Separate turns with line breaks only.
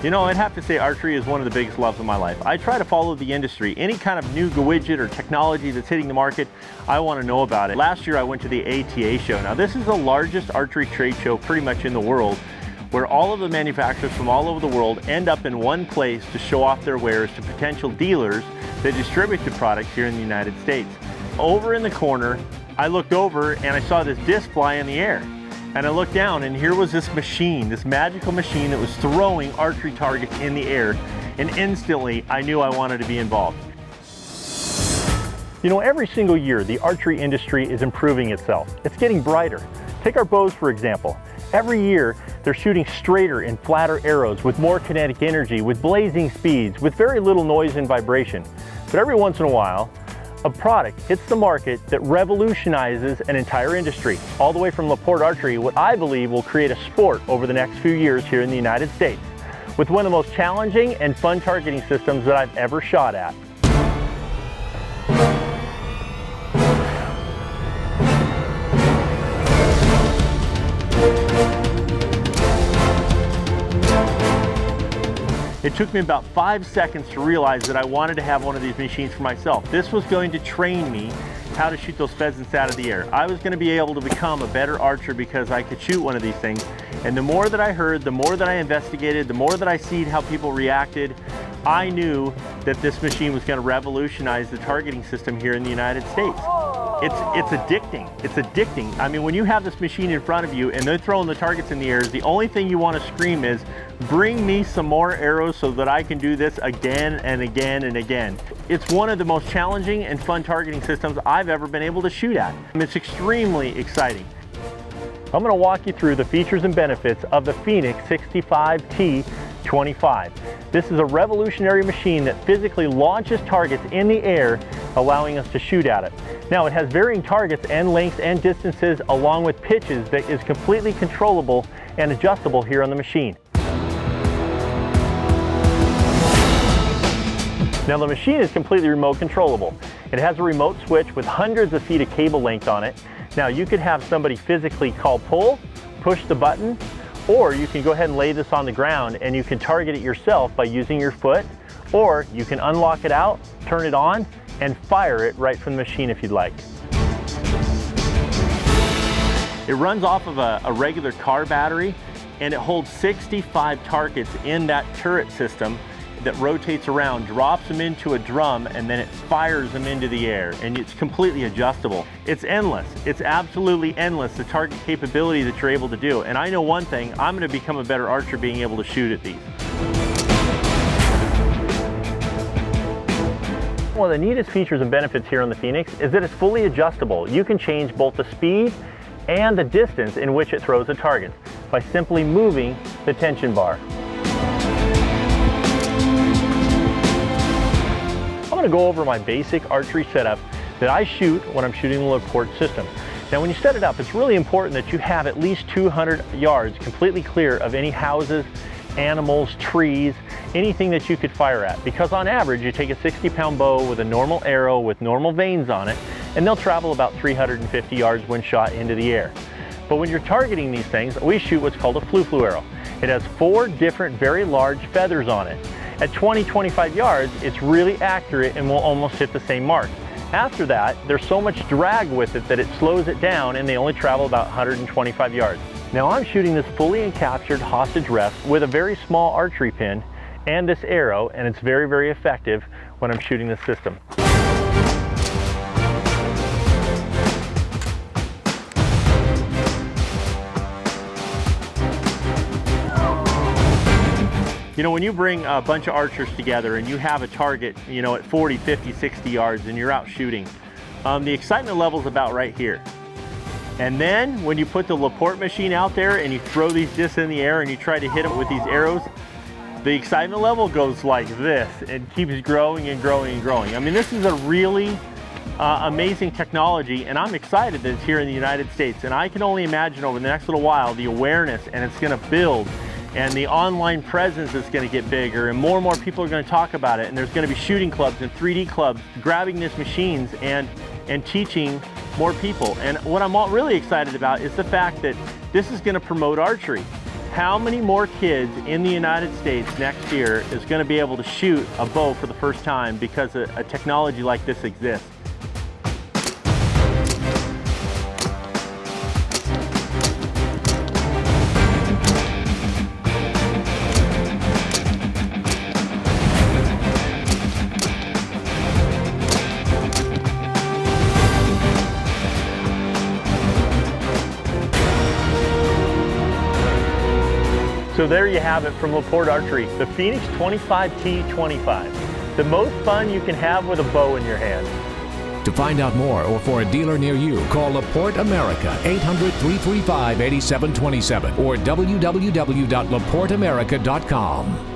You know, I'd have to say archery is one of the biggest loves of my life. I try to follow the industry. Any kind of new widget or technology that's hitting the market, I want to know about it. Last year I went to the ATA show. Now this is the largest archery trade show pretty much in the world, where all of the manufacturers from all over the world end up in one place to show off their wares to potential dealers that distribute the products here in the United States. Over in the corner, I looked over and I saw this disc fly in the air. And I looked down and here was this machine, this magical machine that was throwing archery targets in the air. And instantly, I knew I wanted to be involved. You know, every single year, the archery industry is improving itself. It's getting brighter. Take our bows, for example. Every year, they're shooting straighter and flatter arrows with more kinetic energy, with blazing speeds, with very little noise and vibration. But every once in a while, a product hits the market that revolutionizes an entire industry, all the way from Laporte Archery, what I believe will create a sport over the next few years here in the United States, with one of the most challenging and fun targeting systems that I've ever shot at. It took me about 5 seconds to realize that I wanted to have one of these machines for myself. This was going to train me how to shoot those pheasants out of the air. I was going to be able to become a better archer because I could shoot one of these things. And the more that I heard, the more that I investigated, the more that I seen how people reacted, I knew that this machine was going to revolutionize the targeting system here in the United States. It's addicting. It's addicting. I mean, when you have this machine in front of you and they're throwing the targets in the air, the only thing you want to scream is, bring me some more arrows so that I can do this again and again and again. It's one of the most challenging and fun targeting systems I've ever been able to shoot at. It's extremely exciting. I'm going to walk you through the features and benefits of the Phoenix 65T25. This is a revolutionary machine that physically launches targets in the air, allowing us to shoot at it. Now, it has varying targets and lengths and distances, along with pitches, that is completely controllable and adjustable here on the machine. Now, the machine is completely remote controllable. It has a remote switch with hundreds of feet of cable length on it. Now, you could have somebody physically call pull, push the button, or you can go ahead and lay this on the ground and you can target it yourself by using your foot, or you can unlock it out, turn it on, and fire it right from the machine if you'd like. It runs off of a regular car battery, and it holds 65 targets in that turret system that rotates around, drops them into a drum, and then it fires them into the air, and it's completely adjustable. It's endless. It's absolutely endless, the target capability that you're able to do. And I know one thing, I'm going to become a better archer being able to shoot at these. One of the neatest features and benefits here on the Phoenix is that it's fully adjustable. You can change both the speed and the distance in which it throws the targets by simply moving the tension bar. I'm going to go over my basic archery setup that I shoot when I'm shooting the Laporte system. Now, when you set it up, it's really important that you have at least 200 yards completely clear of any houses, animals, trees, anything that you could fire at. Because on average, you take a 60-pound bow with a normal arrow with normal vanes on it, and they'll travel about 350 yards when shot into the air. But when you're targeting these things, we shoot what's called a flu-flu arrow. It has 4 different very large feathers on it. At 20-25 yards, it's really accurate and will almost hit the same mark. After that, there's so much drag with it that it slows it down, and they only travel about 125 yards. Now, I'm shooting this fully encaptured hostage rest with a very small archery pin and this arrow, and it's very, very effective when I'm shooting this system. You know, when you bring a bunch of archers together and you have a target, you know, at 40, 50, 60 yards and you're out shooting, the excitement level's about right here. And then when you put the Laporte machine out there and you throw these discs in the air and you try to hit them with these arrows, the excitement level goes like this and keeps growing and growing and growing. I mean, this is a really amazing technology, and I'm excited that it's here in the United States. And I can only imagine over the next little while the awareness, and it's going to build, and the online presence is going to get bigger, and more people are going to talk about it, and there's going to be shooting clubs and 3D clubs grabbing these machines and teaching more people. And what I'm really excited about is the fact that this is going to promote archery. How many more kids in the United States next year is going to be able to shoot a bow for the first time because a technology like this exists? So there you have it from Laporte Archery, the Phoenix 25T25. The most fun you can have with a bow in your hand.
To find out more or for a dealer near you, call Laporte America 800-335-8727 or www.laporteamerica.com.